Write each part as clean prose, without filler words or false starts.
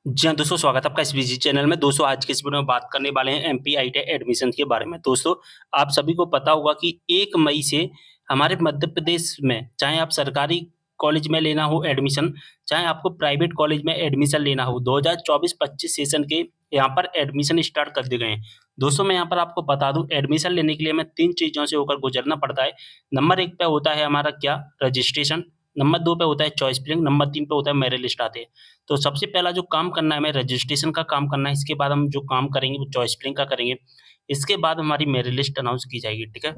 जी हाँ, दोस्तों स्वागत है आपका इस बिजी चैनल में। दोस्तों आज के इस वीडियो में बात करने वाले हैं एमपी आईटीआई एडमिशन के बारे में। दोस्तों आप सभी को पता होगा कि 1 मई से हमारे मध्य प्रदेश में चाहे आप सरकारी कॉलेज में लेना हो एडमिशन, चाहे आपको प्राइवेट कॉलेज में एडमिशन लेना हो, 2024-25 सेशन के यहाँ पर एडमिशन स्टार्ट कर दिए गए हैं। दोस्तों मैं यहाँ पर आपको बता दूँ एडमिशन लेने के लिए हमें 3 चीज़ों से होकर गुजरना पड़ता है। नंबर 1 पे होता है हमारा क्या रजिस्ट्रेशन, नंबर 2 पे होता है चॉइस फिलिंग, नंबर 3 पे होता है मेरिट लिस्ट आते हैं। तो सबसे पहला जो काम करना है हमें रजिस्ट्रेशन का काम करना है, इसके बाद हम जो काम करेंगे वो चॉइस फिलिंग का करेंगे। इसके बाद हमारी मेरिट लिस्ट अनाउंस की जाएगी, ठीक है?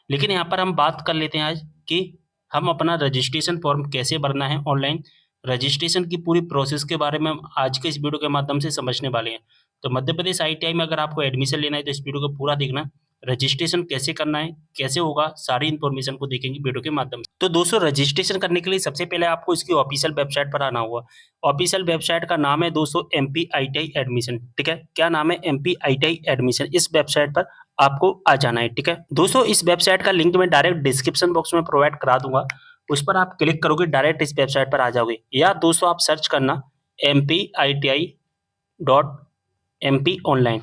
लेकिन यहाँ पर हम बात कर लेते हैं आज कि हम अपना रजिस्ट्रेशन फॉर्म कैसे भरना है ऑनलाइन। रजिस्ट्रेशन की पूरी प्रोसेस के बारे में हम आज के इस वीडियो के माध्यम से समझने वाले हैं। तो मध्य प्रदेश आईटीआई में अगर आपको एडमिशन लेना है तो इस वीडियो को पूरा देखना। रजिस्ट्रेशन कैसे करना है, कैसे होगा, सारी इन्फॉर्मेशन को देखेंगे वीडियो के माध्यम से। तो दोस्तों रजिस्ट्रेशन करने के लिए सबसे पहले आपको इसकी ऑफिशियल वेबसाइट पर आना होगा। ऑफिशियल वेबसाइट का नाम है दोस्तों एमपी आईटीआई एडमिशन, ठीक है? क्या नाम है? MP ITI admission. इस वेबसाइट पर आपको आ जाना है, ठीक है? दोस्तों इस वेबसाइट का लिंक मैं डायरेक्ट डिस्क्रिप्शन बॉक्स में प्रोवाइड करा दूंगा, उस पर आप क्लिक करोगे डायरेक्ट इस वेबसाइट पर आ जाओगे। या दोस्तों आप सर्च करना mpiiti.mp ऑनलाइन,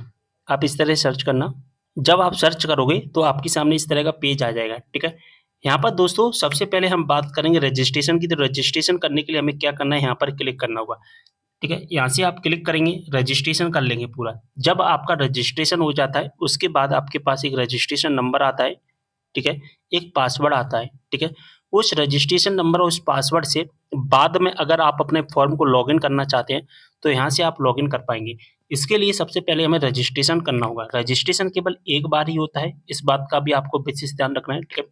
आप इस तरह सर्च करना। जब आप सर्च करोगे तो आपके सामने इस तरह का पेज आ जाएगा, ठीक है? यहाँ पर दोस्तों सबसे पहले हम बात करेंगे रजिस्ट्रेशन की। तो रजिस्ट्रेशन करने के लिए हमें क्या करना है, यहाँ पर क्लिक करना होगा, ठीक है? यहाँ से आप क्लिक करेंगे, रजिस्ट्रेशन कर लेंगे पूरा। जब आपका रजिस्ट्रेशन हो जाता है उसके बाद आपके पास एक रजिस्ट्रेशन नंबर आता है, ठीक है? एक पासवर्ड आता है, ठीक है? उस रजिस्ट्रेशन नंबर और उस पासवर्ड से बाद में अगर आप अपने फॉर्म को लॉगिन करना चाहते हैं तो यहाँ से आप लॉगिन कर पाएंगे। इसके लिए सबसे पहले हमें रजिस्ट्रेशन करना होगा। रजिस्ट्रेशन केवल एक बार ही होता है, इस बात का भी आपको विशेष ध्यान रखना है, ठीक है?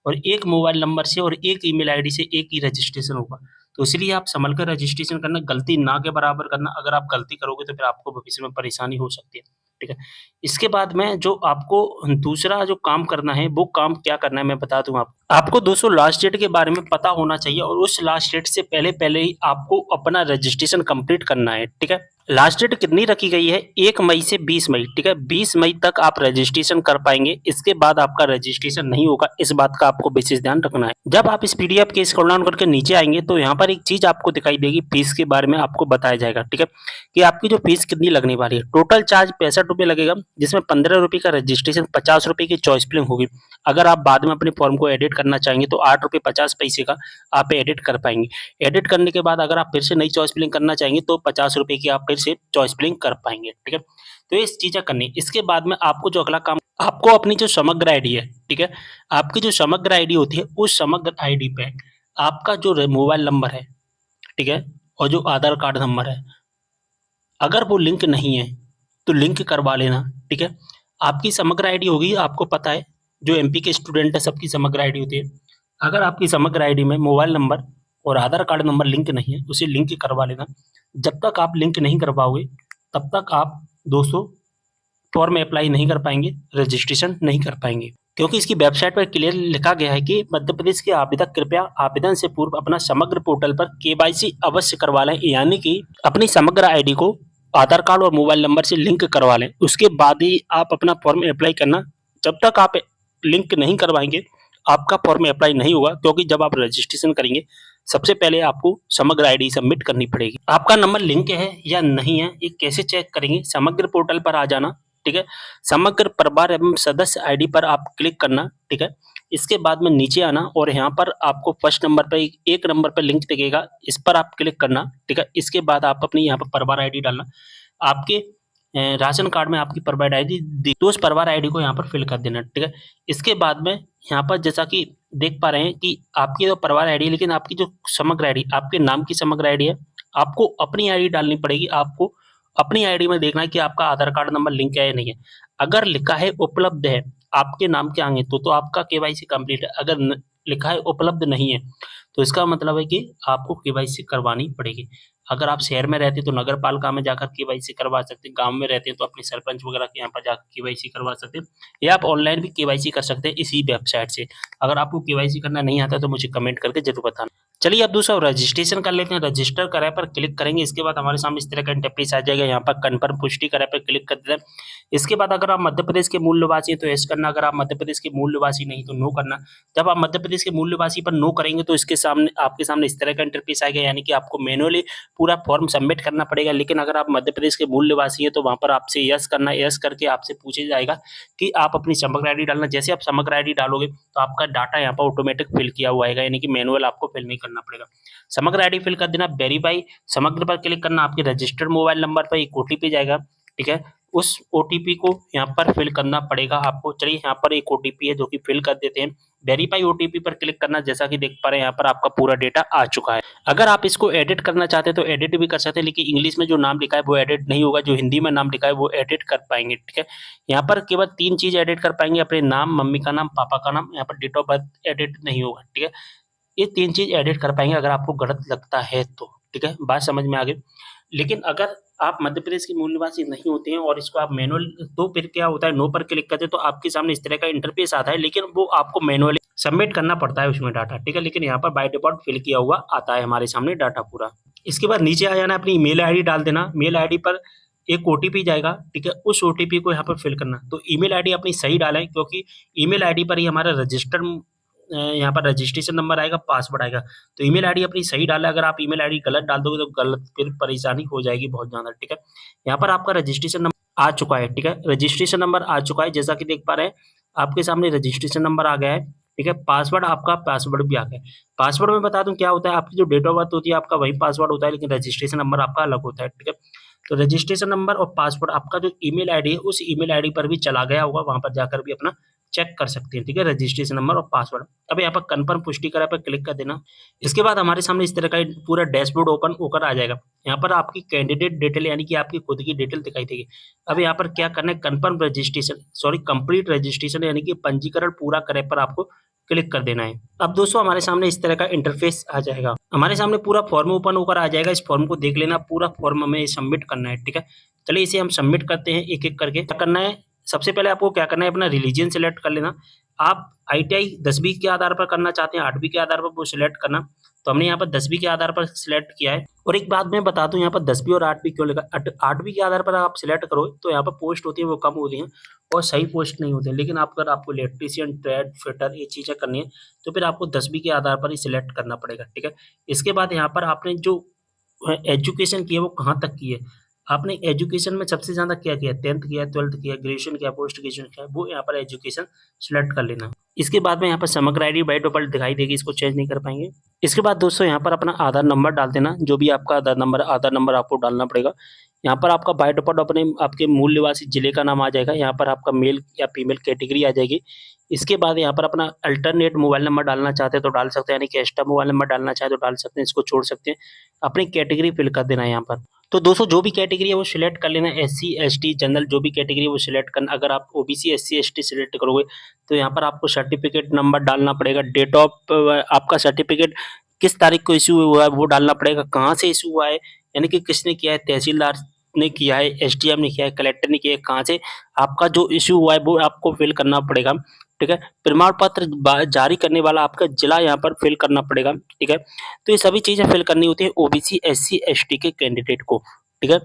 और एक मोबाइल नंबर से और एक ईमेल आईडी से एक ही रजिस्ट्रेशन होगा। तो इसलिए आप संभल कर रजिस्ट्रेशन करना, गलती ना के बराबर करना। अगर आप गलती करोगे तो फिर आपको भविष्य में परेशानी हो सकती है, ठीक है? इसके बाद में जो आपको दूसरा जो काम करना है वो काम क्या करना है मैं बता दूं आपको दोस्तों लास्ट डेट के बारे में पता होना चाहिए और उस लास्ट डेट से पहले ही आपको अपना रजिस्ट्रेशन कंप्लीट करना है, ठीक है? लास्ट डेट कितनी रखी गई है? 1 मई से 20 मई, ठीक है? 20 मई तक आप रजिस्ट्रेशन कर पाएंगे। इसके बाद आपका रजिस्ट्रेशन नहीं होगा, इस बात का आपको विशेष ध्यान रखना है। जब आप इस पीडीएफ के स्क्रॉल डाउन करके नीचे आएंगे तो यहाँ पर एक चीज आपको दिखाई देगी, फीस के बारे में आपको बताया जाएगा, ठीक है? कि आपकी जो फीस कितनी लगने वाली है। टोटल चार्ज 65 रुपये लगेगा, जिसमें 15 रुपये का रजिस्ट्रेशन, 50 रुपये की चॉइस फिलिंग होगी। अगर आप बाद में अपने फॉर्म को एडिट करना चाहेंगे तो 8 रुपये 50 पैसे का आप एडिट कर पाएंगे। एडिट करने के बाद अगर आप फिर से नई चॉइस फिलिंग करना चाहेंगे तो 50 रुपये की आप फिर से चॉइस फिलिंग कर पाएंगे, ठीक है? तो ये चीजें करनी। इसके बाद में आपको जो अगला काम, आपको अपनी जो समग्र आईडी है, ठीक है? आपकी जो समग्र आईडी होती है उस समग्र आईडी पे आपका जो मोबाइल नंबर है, ठीक है, और जो आधार कार्ड नंबर है, अगर वो लिंक नहीं है तो लिंक करवा लेना, ठीक है? आपकी समग्र आईडी होगी, आपको पता है जो एमपी के स्टूडेंट है सबकी समग्र आईडी होती है। अगर आपकी समग्र आईडी में मोबाइल नंबर और आधार कार्ड नंबर लिंक नहीं है उसे लिंक करवा लेना। जब तक आप लिंक नहीं करवाओगे तब तक आप दोस्तों फॉर्म अप्लाई नहीं कर पाएंगे, रजिस्ट्रेशन नहीं कर पाएंगे। क्योंकि इसकी वेबसाइट पर क्लियर लिखा गया है कि मध्य प्रदेश के आवेदक कृपया आवेदन से पूर्व अपना समग्र पोर्टल पर केवाईसी अवश्य करवा लें, यानी कि अपनी समग्र आईडी को आधार कार्ड और मोबाइल नंबर से लिंक करवा लें। उसके बाद ही आप अपना फॉर्म अप्लाई करना। जब तक आप लिंक नहीं करवाएंगे आपका फॉर्म अप्लाई नहीं होगा, क्योंकि जब आप रजिस्ट्रेशन करेंगे सबसे पहले आपको समग्र आईडी सबमिट करनी पड़ेगी। आपका नंबर लिंक है या नहीं है ये कैसे चेक करेंगे? समग्र पोर्टल पर आ जाना, ठीक है? समग्र परिवार एवं सदस्य आईडी पर आप क्लिक करना, ठीक है? इसके बाद में नीचे आना और यहाँ पर आपको फर्स्ट नंबर पर एक नंबर पर लिंक दिखेगा, इस पर आप क्लिक करना, ठीक है? इसके बाद आप अपनी यहाँ पर परिवार आईडी डालना। आपके राशन कार्ड में आपकी परिवार आईडी तो उस परिवार आईडी को यहाँ पर फिल कर देना, ठीक है? इसके बाद में यहाँ पर जैसा कि देख पा रहे हैं कि आपकी तो परिवार आईडी, लेकिन आपकी जो समग्र आईडी, आपके नाम की समग्र आईडी है, आपको अपनी आईडी डालनी पड़ेगी। आपको अपनी आईडी में देखना है कि आपका आधार कार्ड नंबर लिंक है या नहीं है। अगर लिखा है उपलब्ध है आपके नाम के आगे तो आपका केवाईसी कंप्लीट है। अगर लिखा है उपलब्ध नहीं है तो इसका मतलब है कि आपको केवाईसी करवानी पड़ेगी। अगर आप शहर में रहते हैं तो नगर पालिका में जाकर केवाईसी करवा सकते हैं, गांव में रहते हैं तो अपने सरपंच वगैरह के यहाँ पर जाकर केवाईसी करवा सकते हैं, या आप ऑनलाइन भी केवाईसी कर सकते हैं इसी वेबसाइट से। अगर आपको केवाईसी करना नहीं आता तो मुझे कमेंट करके जरूर बताना। चलिए अब दूसरा रजिस्ट्रेशन कर लेते हैं। रजिस्टर कराए पर क्लिक करेंगे, इसके बाद हमारे सामने इस तरह का इंटरफेस आ जाएगा। यहाँ पर कन्फर्म पुष्टि कराए पर क्लिक कर देना है। इसके बाद अगर आप मध्य प्रदेश के मूल निवासी हैं तो यस करना, अगर आप मध्य प्रदेश के मूल निवासी नहीं तो नो करना। जब आप मध्य प्रदेश के मूल निवासी पर नो करेंगे तो इसके सामने आपके सामने इस तरह का इंटरफेस आएगा, यानी कि आपको मैनुअली पूरा फॉर्म सबमिट करना पड़ेगा। लेकिन अगर आप मध्य प्रदेश के मूल निवासी हैं तो वहाँ पर आपसे यस करना, यस करके आपसे पूछा जाएगा कि आप अपनी समग्र आईडी डालना। जैसे आप समग्र आईडी डालोगे तो आपका डाटा यहाँ पर ऑटोमेटिक फिल किया हुआ आएगा, यानी कि मैनुअल आपको फिल नहीं करना पड़ेगा। समग्र आईडी फिल कर देना, वेरीफाई समग्र पर क्लिक करना, आपके रजिस्टर्ड मोबाइल नंबर पर एक ओटीपी जाएगा, ठीक है। उस ओटीपी को यहाँ पर फिल करना पड़ेगा आपको। चलिए यहाँ पर एक ओटीपी है जो कि फिल कर देते हैं। वेरीफाई ओटीपी पर क्लिक करना, जैसा कि देख पा रहे हैं यहाँ पर आपका पूरा डेटा आ चुका है। अगर आप इसको एडिट करना चाहते हैं तो एडिट भी कर सकते हैं, लेकिन इंग्लिश में जो नाम लिखा है वो एडिट नहीं होगा, जो हिंदी में नाम लिखा है वो एडिट कर पाएंगे, ठीक है। यहाँ पर केवल 3 चीज एडिट कर पाएंगे, अपने नाम, मम्मी का नाम, पापा का नाम। यहाँ पर डेट ऑफ बर्थ एडिट नहीं होगा, ठीक है। ये 3 चीज एडिट कर पाएंगे अगर आपको गलत लगता है तो, ठीक है। बात समझ में आ गई। लेकिन अगर आप मध्य प्रदेश के मूल निवासी नहीं होते हैं और इसको आप मैनुअल, तो फिर क्या होता है, नो पर क्लिक करते हैं तो आपके सामने इस तरह का इंटरफेस आता है, लेकिन वो आपको मैनुअली सबमिट करना पड़ता है उसमें डाटा, ठीक है। लेकिन यहाँ पर बाय डिफॉल्ट फिल किया हुआ आता है हमारे सामने डाटा पूरा। इसके बाद नीचे आ जाना, अपनी ईमेल आईडी डाल देना। मेल आईडी पर एक ओटीपी जाएगा, ठीक है। उस ओटीपी को यहाँ पर फिल करना। तो ईमेल आईडी अपनी सही डालें, क्योंकि ईमेल आईडी पर ही हमारा रजिस्टर यहाँ पर रजिस्ट्रेशन नंबर आएगा, पासवर्ड आएगा। तो ईमेल आईडी अपनी सही डालें। अगर आप ईमेल आईडी गलत डाल दोगे तो गलत फिर परेशानी हो जाएगी बहुत ज़्यादा, ठीक है। यहाँ पर आपका रजिस्ट्रेशन नंबर आ चुका है, ठीक है। रजिस्ट्रेशन नंबर आ चुका है, जैसा कि देख पा रहे हैं आपके सामने रजिस्ट्रेशन नंबर आ गया है, ठीक है। पासवर्ड, आपका पासवर्ड भी आ गया है। पासवर्ड में बता दूं क्या होता है, आपकी जो डेट ऑफ बर्थ होती है आपका वही पासवर्ड होता है, लेकिन रजिस्ट्रेशन नंबर आपका अलग होता है, ठीक है। तो रजिस्ट्रेशन नंबर और पासवर्ड आपका जो ईमेल आईडी है उस ईमेल आईडी पर भी चला गया होगा, वहां पर जाकर भी अपना चेक कर सकते हैं, ठीक है, रजिस्ट्रेशन नंबर और पासवर्ड। अब यहाँ पर कन्फर्म पुष्टि करा पर क्लिक कर देना। इसके बाद हमारे सामने इस तरह का पूरा डैशबोर्ड ओपन होकर आ जाएगा। यहाँ पर आपकी कैंडिडेट डिटेल, यानी कि आपकी खुद की डिटेल दिखाई देगी। अब यहाँ पर क्या करना है, confirm registration, sorry complete registration, यानी कि पंजीकरण पूरा करे पर आपको क्लिक कर देना है। अब दोस्तों हमारे सामने इस तरह का इंटरफेस आ जाएगा, हमारे सामने पूरा फॉर्म ओपन होकर आ जाएगा। इस फॉर्म को देख लेना, पूरा फॉर्म हमें सबमिट करना है, ठीक है। चलिए इसे हम सबमिट करते हैं एक एक करके। क्या करना है, सबसे पहले आपको क्या करना है, अपना रिलीजन सिलेक्ट कर लेना। आप आईटीआई 10वीं के आधार पर करना चाहते हैं, 8वीं के आधार पर, वो सिलेक्ट करना। तो हमने यहाँ पर 10वीं के आधार पर सिलेक्ट किया है। और एक बात मैं बता दूं, यहाँ पर 10वीं और 8वीं क्यों लिखा, 8वीं के आधार पर आप सिलेक्ट करो तो यहाँ पर पोस्ट होती है वो कम होती है और सही पोस्ट नहीं होती है। लेकिन आप अगर आपको इलेक्ट्रीशियन, ट्रेड, फिटर ये चीज़ें करनी है तो फिर आपको 10वीं के आधार पर ही सिलेक्ट करना पड़ेगा, ठीक है। इसके बाद यहाँ पर आपने जो एजुकेशन की है वो कहाँ तक की है, आपने एजुकेशन में सबसे ज़्यादा क्या किया, 10th किया, 12th किया, ग्रेजुएशन किया, पोस्ट ग्रेजुएशन किया, वो यहाँ पर एजुकेशन सिलेक्ट कर लेना। इसके बाद में यहाँ पर समग्र आईडी बाय डिफॉल्ट दिखाई देगी, इसको चेंज नहीं कर पाएंगे। इसके बाद दोस्तों यहाँ पर अपना आधार नंबर डाल देना, जो भी आपका आधार नंबर आपको डालना पड़ेगा। यहाँ पर आपका बाय डिफॉल्ट अपने आपके मूल निवासी जिले का नाम आ जाएगा, यहाँ पर आपका मेल या फीमेल कैटेगरी आ जाएगी। इसके बाद यहाँ पर अपना अल्टरनेट मोबाइल नंबर डालना चाहते हैं तो डाल सकते हैं, यानी कि एक्स्ट्रा मोबाइल नंबर डालना चाहे तो डाल सकते हैं, इसको छोड़ सकते हैं। अपनी कैटेगरी फिल कर देना है यहाँ पर। तो दोस्तों जो भी कैटेगरी है वो सिलेक्ट कर लेना, एससी, एसटी, जनरल, जो भी कैटेगरी है वो सिलेक्ट करना। अगर आप ओबीसी, एससी, एसटी सिलेक्ट करोगे तो यहाँ पर आपको सर्टिफिकेट नंबर डालना पड़ेगा, डेट ऑफ आपका सर्टिफिकेट किस तारीख को इशू हुआ है वो डालना पड़ेगा, कहाँ से इशू हुआ है, यानी कि किसने किया है, तहसीलदार ने किया है, एसडीएम ने किया है, कलेक्टर ने किया है, कहाँ से आपका जो इशू हुआ है वो आपको फिल करना पड़ेगा, ठीक है। प्रमाण पत्र जारी करने वाला आपका जिला यहाँ पर फिल करना पड़ेगा, ठीक है। तो ये सभी चीजें फिल करनी होती है ओबीसी, एससी, एसटी के कैंडिडेट को, ठीक है।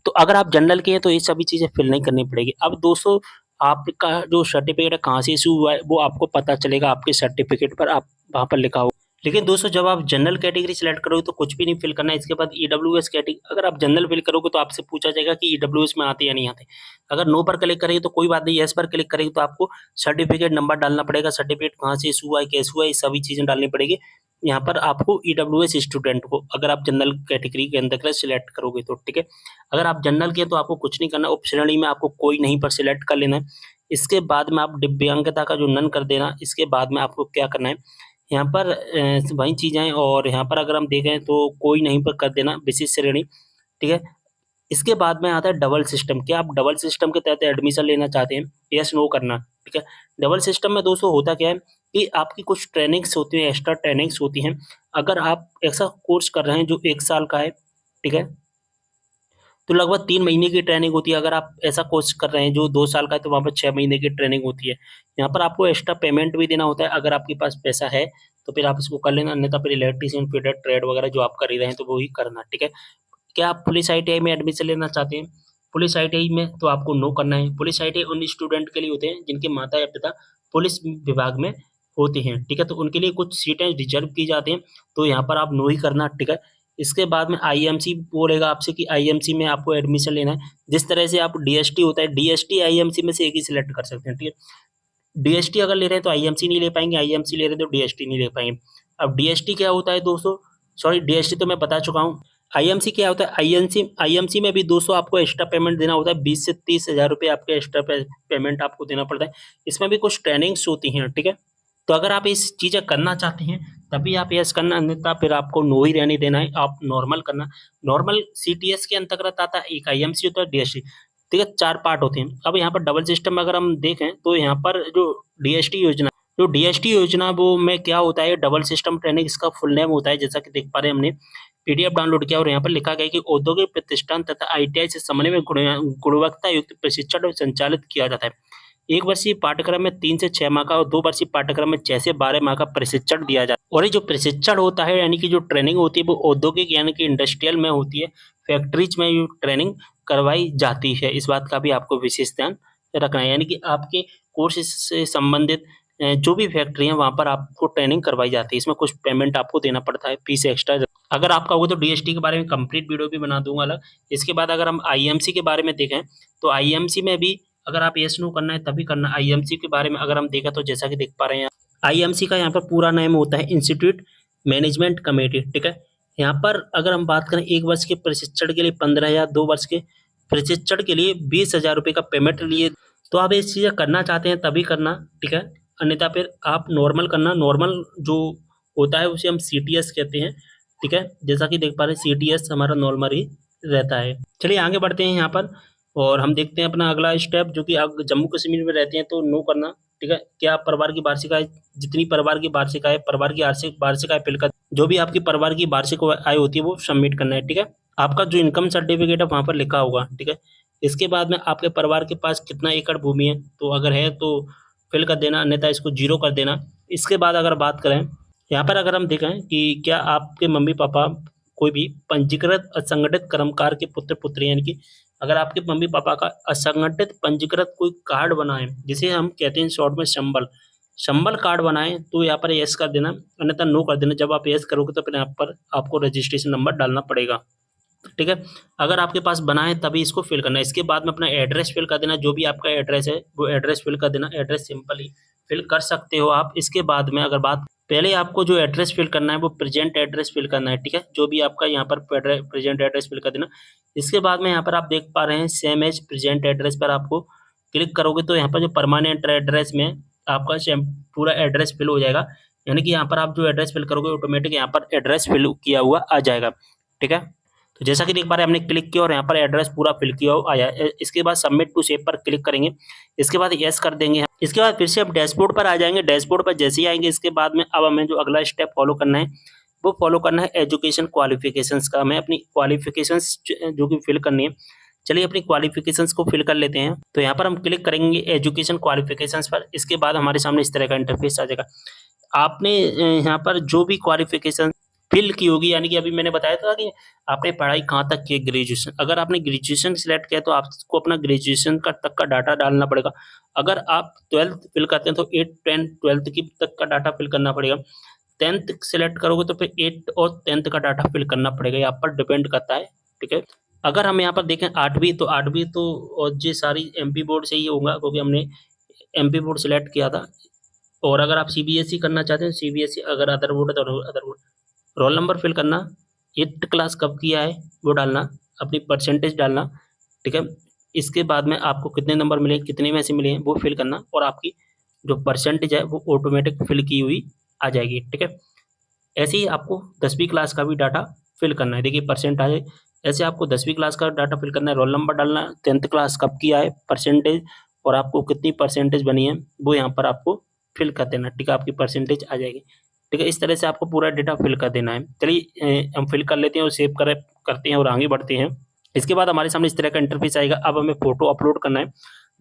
तो अगर आप जनरल के हैं तो ये सभी चीजें फिल नहीं करनी पड़ेगी। अब दोस्तों आपका जो सर्टिफिकेट है कहाँ से इशू हुआ है वो आपको पता चलेगा, आपके सर्टिफिकेट पर आप वहाँ पर लिखा होगा। लेकिन दोस्तों जब आप जनरल कैटेगरी सिलेक्ट करोगे तो कुछ भी नहीं फिल करना है। इसके बाद ईडब्ल्यूएस कैटेगरी, अगर आप जनरल फिल करोगे तो आपसे पूछा जाएगा कि ईडब्ल्यूएस में आते या नहीं आते। अगर नो पर क्लिक करेंगे तो कोई बात नहीं, यस पर क्लिक करेंगे तो आपको सर्टिफिकेट नंबर डालना पड़ेगा, सर्टिफिकेट कहाँ से इशू हुआ है, कैसे हुआ है, ये सभी चीजें डालनी पड़ेगी यहाँ पर आपको ईडब्ल्यूएस स्टूडेंट को, अगर आप जनरल कैटेगरी के अंदर सिलेक्ट करोगे तो, ठीक है। अगर आप जनरल के हैं तो आपको कुछ नहीं करना, ऑप्शनली में आपको कोई नहीं पर सिलेक्ट कर लेना है। इसके बाद में आप दिव्यांगता का जो नन कर देना। इसके बाद में आपको क्या करना है, यहाँ पर वही चीज़ें हैं और यहाँ पर अगर हम देखें तो कोई नहीं पर कर देना, विशिष्ट श्रेणी, ठीक है। इसके बाद में आता है डबल सिस्टम, क्या आप डबल सिस्टम के तहत एडमिशन लेना चाहते हैं, यस नो करना, ठीक है। डबल सिस्टम में दोस्तों होता क्या है कि आपकी कुछ ट्रेनिंग्स होती हैं, एक्स्ट्रा ट्रेनिंग्स होती हैं। अगर आप ऐसा कोर्स कर रहे हैं जो 1 साल का है, ठीक है, तो लगभग 3 महीने की ट्रेनिंग होती है। अगर आप ऐसा कोर्स कर रहे हैं जो 2 साल का है तो वहाँ पर 6 महीने की ट्रेनिंग होती है। यहाँ पर आपको एक्स्ट्रा पेमेंट भी देना होता है, अगर आपके पास पैसा है तो फिर आप इसको कर लेना, अन्यथा फिर इलेक्ट्रीशियन, फिटर, ट्रेड वगैरह जो आप कर ही रहे हैं तो वो ही करना, ठीक है। क्या आप पुलिस ITI में एडमिशन लेना चाहते हैं? पुलिस ITI में तो आपको नो करना है। पुलिस ITI उन स्टूडेंट के लिए होते हैं जिनके माता या पिता पुलिस विभाग में होते हैं, ठीक है। तो उनके लिए कुछ सीटें रिजर्व की जाती हैं, तो यहाँ पर आप नो ही करना, ठीक है। इसके बाद में IMC बोलेगा आपसे कि IMC में आपको एडमिशन लेना है। जिस तरह से आप DST होता है, DST IMC में से एक ही सिलेक्ट कर सकते हैं, ठीक है। DST अगर ले रहे हैं तो IMC नहीं ले पाएंगे, IMC ले रहे हैं तो DST नहीं ले पाएंगे। अब DST क्या होता है दोस्तों, सॉरी DST तो मैं बता चुका हूँ। IMC क्या होता है, IMC में भी दोस्तों आपको एक्स्ट्रा पेमेंट देना होता है, 20 से 30 हज़ार रुपये आपके एक्स्ट्रा पेमेंट आपको देना पड़ता है। इसमें भी कुछ ट्रेनिंग्स होती हैं, ठीक है। तो अगर आप इस चीज़ें करना चाहते हैं तभी आप यस करना, अन्यथा फिर आपको नो ही रहने देना है, आप नॉर्मल करना। नॉर्मल CTS के अंतर्गत आता है, एक IMC होता है, DST, ठीक है। 4 पार्ट होते हैं। अब यहाँ पर डबल सिस्टम में अगर हम देखें तो यहाँ पर जो DST योजना वो में क्या होता है, डबल सिस्टम ट्रेनिंग इसका फुल नेम होता है। जैसा कि देख पा रहे हैं, हमने PDF डाउनलोड किया और यहाँ पर लिखा गया कि औद्योगिक प्रतिष्ठान तथा ITI से समन्वय में गुणवत्ता युक्त प्रशिक्षण संचालित किया जाता है। 1 वर्षीय पाठ्यक्रम में 3 से 6 माह का और 2 वर्षीय पाठ्यक्रम में 6 से 12 माह का प्रशिक्षण दिया जाता है। और ये जो प्रशिक्षण होता है यानी कि जो ट्रेनिंग होती है वो औद्योगिक यानी कि इंडस्ट्रियल में होती है, फैक्ट्रीज में ये ट्रेनिंग करवाई जाती है। इस बात का भी आपको विशेष ध्यान रखना है, यानी कि आपके कोर्स से संबंधित जो भी फैक्ट्री है वहाँ पर आपको ट्रेनिंग करवाई जाती है। इसमें कुछ पेमेंट आपको देना पड़ता है, फीस एक्स्ट्रा। अगर आपका होगा तो DST के बारे में कंप्लीट वीडियो भी बना दूंगा अलग। इसके बाद अगर हम IMC के बारे में देखें तो IMC में भी अगर आप यस नो करना है तभी करना। IMC के बारे में अगर हम देखा तो जैसा कि देख पा रहे हैं, IMC का यहाँ पर पूरा नाम होता है इंस्टीट्यूट मैनेजमेंट कमेटी, ठीक है। यहाँ पर अगर हम बात करें 1 वर्ष के प्रशिक्षण के लिए 15,000, 2 वर्ष के प्रशिक्षण के लिए 20,000 रुपये का पेमेंट लिए। तो आप ये चीज़ें करना चाहते हैं तभी करना, ठीक है, अन्यथा फिर आप नॉर्मल करना। नॉर्मल जो होता है उसे हम CTS कहते हैं, ठीक है। जैसा कि देख पा रहे हैं CTS हमारा नॉर्मल ही रहता है। चलिए आगे बढ़ते हैं यहाँ पर और हम देखते हैं अपना अगला स्टेप, जो कि आप जम्मू कश्मीर में रहते हैं तो नो करना, ठीक है। क्या परिवार की वार्षिक आय, जितनी परिवार की वार्षिक आय, परिवार की वार्षिक आय फिल कर, जो भी आपकी परिवार की वार्षिक आय होती है वो सबमिट करना है, ठीक है। आपका जो इनकम सर्टिफिकेट है वहाँ पर लिखा होगा, ठीक है। इसके बाद में आपके परिवार के पास कितना एकड़ भूमि है, तो अगर है तो फिल कर देना, अन्यथा इसको 0 कर देना। इसके बाद अगर बात करें यहाँ पर, अगर हम देखें कि क्या आपके मम्मी पापा कोई भी पंजीकृत असंगठित कर्मकार के पुत्र पुत्री, यानी कि अगर आपके मम्मी पापा का असंगठित पंजीकृत कोई कार्ड बना है, जिसे हम कहते हैं शॉर्ट में संबल कार्ड बनाए, तो यहाँ पर यस कर देना, अन्यथा नो कर देना। जब आप यस करोगे तो फिर यहाँ पर आपको रजिस्ट्रेशन नंबर डालना पड़ेगा, ठीक है। अगर आपके पास बना है तभी इसको फिल करना है। इसके बाद में अपना एड्रेस फिल कर देना, जो भी आपका एड्रेस है वो एड्रेस फिल कर देना। एड्रेस सिंपल ही फिल कर सकते हो आप। इसके बाद में अगर बात, पहले आपको जो एड्रेस फिल करना है वो प्रेजेंट एड्रेस फिल करना है, ठीक है। जो भी आपका यहाँ पर प्रेजेंट एड्रेस फिल कर देना। इसके बाद में यहाँ पर आप देख पा रहे हैं सेम एज प्रेजेंट एड्रेस पर आपको क्लिक करोगे तो यहाँ पर जो परमानेंट एड्रेस में आपका पूरा एड्रेस फिल हो जाएगा, यानी कि यहाँ पर आप जो एड्रेस फिल करोगे ऑटोमेटिक यहाँ पर एड्रेस फिल किया हुआ आ जाएगा, ठीक है। तो जैसा कि एक बार हमने क्लिक किया और यहाँ पर एड्रेस पूरा फिल किया आया। इसके बाद सबमिट टू सेव पर क्लिक करेंगे। इसके बाद यस कर देंगे। इसके बाद फिर से आप डैशबोर्ड पर आ जाएंगे। डैशबोर्ड पर जैसे ही आएंगे इसके बाद में अब हमें जो अगला स्टेप फॉलो करना है वो फॉलो करना है एजुकेशन क्वालिफिकेशंस का। हमें अपनी क्वालिफिकेशंस जो कि फिल करनी है। चलिए अपनी क्वालिफिकेशंस को फिल कर लेते हैं। तो यहाँ पर हम क्लिक करेंगे एजुकेशन क्वालिफिकेशंस पर। इसके बाद हमारे सामने इस तरह का इंटरफेस आ जाएगा। आपने यहाँ पर जो भी क्वालिफिकेशन फिल की होगी, यानी कि अभी मैंने बताया था कि आपने पढ़ाई कहाँ तक की, ग्रेजुएशन। अगर आपने ग्रेजुएशन सिलेक्ट किया तो आपको अपना ग्रेजुएशन का तक का डाटा डालना पड़ेगा। अगर आप 12th फिल करते हैं तो 8, 10, 12th की तक का डाटा फिल करना पड़ेगा। 10th सिलेक्ट करोगे तो फिर 8 और 10th का डाटा फिल करना पड़ेगा। यहाँ पर डिपेंड करता है, ठीक है। अगर हम यहाँ पर देखें 8वीं तो 8वीं तो और ये सारी MP बोर्ड से ही होगा, क्योंकि हमने MP बोर्ड सिलेक्ट किया था। और अगर आप CBSE करना चाहते हैं CBSE, अगर अदर बोर्ड है तो other board. Roll number fill करना, 8th क्लास कब किया है वो डालना, अपनी परसेंटेज डालना, ठीक है। इसके बाद में आपको कितने नंबर मिले, कितने में से मिले हैं वो फिल करना, और आपकी जो परसेंटेज है वो ऑटोमेटिक फिल की हुई आ जाएगी, ठीक है। ऐसे ही आपको 10वीं क्लास का भी डाटा फिल करना है। देखिए परसेंट आ जाए, ऐसे आपको 10वीं क्लास का डाटा फिल करना है, रोल नंबर डालना, 10th क्लास कब किया है, परसेंटेज, और आपको कितनी परसेंटेज बनी है वो यहाँ पर आपको फिल कर देना, ठीक है। आपकी परसेंटेज आ जाएगी, ठीक है। इस तरह से आपको पूरा डेटा फिल कर देना है। चलिए हम फिल कर लेते हैं और सेव करते हैं और आगे बढ़ते हैं। इसके बाद हमारे सामने इस तरह का इंटरफेस आएगा। अब हमें फोटो अपलोड करना है।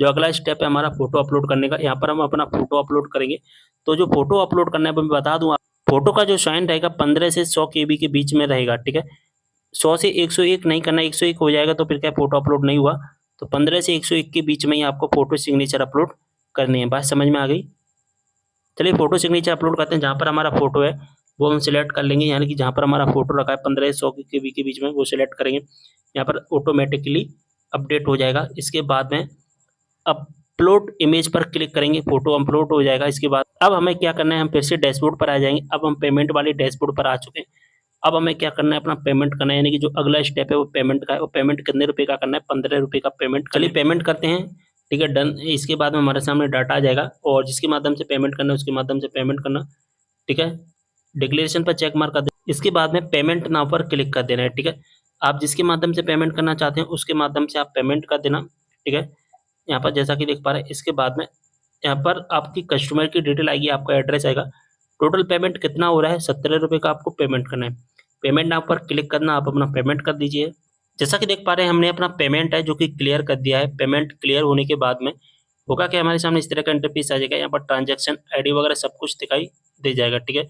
जो अगला स्टेप है हमारा फोटो अपलोड करने का, यहाँ पर हम अपना फोटो अपलोड करेंगे। तो जो फोटो अपलोड करना है वो मैं बता दूँ, फ़ोटो का जो साइज़ रहेगा 15 से 100 केबी के बीच में रहेगा, ठीक है? 100 से 101 नहीं करना, 101 हो जाएगा तो फिर क्या फ़ोटो अपलोड नहीं हुआ। तो 15 से 101 के बीच में ही आपको फ़ोटो सिग्नेचर अपलोड करनी है। बात समझ में आ गई? चलिए फ़ोटो सिग्नेचर अपलोड करते हैं। जहाँ पर हमारा फ़ोटो है वो हम सिलेक्ट कर लेंगे, यानी कि जहाँ पर हमारा फ़ोटो रखा है 15 से 100 केबी के बीच में वो सिलेक्ट करेंगे। यहाँ पर ऑटोमेटिकली अपडेट हो जाएगा। इसके बाद में अपलोड इमेज पर क्लिक करेंगे, फ़ोटो अपलोड हो जाएगा। इसके बाद अब हमें क्या करना है, हम फिर से डैशबोर्ड पर आ जाएँगे। अब हम पेमेंट वाले डैशबोर्ड पर आ चुके हैं। अब हमें क्या करना है, अपना पेमेंट करना है, यानी कि जो अगला स्टेप है वो पेमेंट का है। वो पेमेंट कितने रुपए का करना है, 15 रुपए का पेमेंट। चलिए पेमेंट करते हैं, ठीक है, डन। इसके बाद में हमारे सामने डाटा आ जाएगा और जिसके माध्यम से पेमेंट करना है उसके माध्यम से पेमेंट करना, ठीक है। डिक्लेरेशन पर चेक मार्क कर दें। इसके बाद में पेमेंट नाउ पर क्लिक कर देना है, ठीक है। आप जिसके माध्यम से पेमेंट करना चाहते हैं उसके माध्यम से आप पेमेंट कर देना, ठीक है। यहाँ पर जैसा कि देख पा रहे हैं, इसके बाद में यहाँ पर आपकी कस्टमर की डिटेल आएगी, आपका एड्रेस आएगा। टोटल पेमेंट कितना हो रहा है, 17 रुपए का आपको पेमेंट करना है। पेमेंट नाउ पर क्लिक करना, आप अपना पेमेंट कर दीजिए। जैसा कि देख पा रहे हैं हमने अपना पेमेंट है जो कि क्लियर कर दिया है। पेमेंट क्लियर होने के बाद में होगा कि हमारे सामने इस तरह का इंटरफेस आ जाएगा। यहाँ पर ट्रांजैक्शन आईडी वगैरह सब कुछ दिखाई दे जाएगा, ठीक है।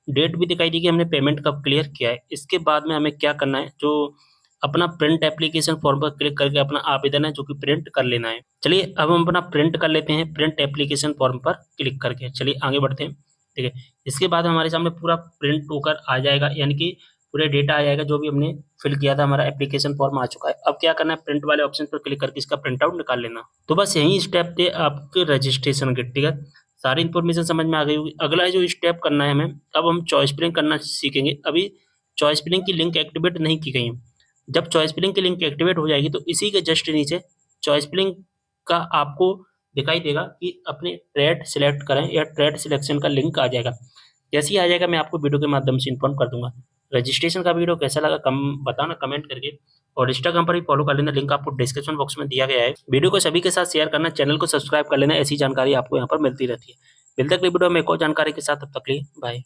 डेट भी दिखाई देगी हमने पेमेंट कब क्लियर किया है। इसके बाद में हमें क्या करना है, जो अपना प्रिंट एप्लीकेशन फॉर्म पर क्लिक करके अपना आवेदन है जो कि प्रिंट कर लेना है। चलिए अब हम अपना प्रिंट कर लेते हैं, प्रिंट एप्लीकेशन फॉर्म पर क्लिक करके। चलिए आगे बढ़ते हैं, ठीक है। इसके बाद हमारे सामने पूरा प्रिंट होकर आ जाएगा, यानी कि पूरे डेटा आ जाएगा जो भी हमने फिल किया था। हमारा एप्लीकेशन फॉर्म आ चुका है। अब क्या करना है, प्रिंट वाले ऑप्शन पर क्लिक करके इसका प्रिंट आउट निकाल लेना। तो बस यही स्टेप थे आपके रजिस्ट्रेशन के, ठीक है। सारी इन्फॉर्मेशन समझ में आ गई होगी। अगला जो स्टेप करना है हमें, अब हम चॉइस फिलिंग करना सीखेंगे। अभी चॉइस फिलिंग की लिंक एक्टिवेट नहीं की गई है। जब चॉइस फिलिंग की लिंक एक्टिवेट हो जाएगी तो इसी के जस्ट नीचे चॉइस फिलिंग का आपको दिखाई देगा कि अपने ट्रेड सिलेक्ट करें, या ट्रेड सिलेक्शन का लिंक आ जाएगा। जैसे ही आ जाएगा मैं आपको वीडियो के माध्यम से इन्फॉर्म कर दूंगा। रजिस्ट्रेशन का वीडियो कैसा लगा बताना कमेंट करके, और इंस्टाग्राम पर भी फॉलो कर लेना, लिंक आपको डिस्क्रिप्शन बॉक्स में दिया गया है। वीडियो को सभी के साथ शेयर करना, चैनल को सब्सक्राइब कर लेना, ऐसी जानकारी आपको यहाँ पर मिलती रहती है। मिलते अगली वीडियो में एक और जानकारी के साथ, तब तक के लिए बाय।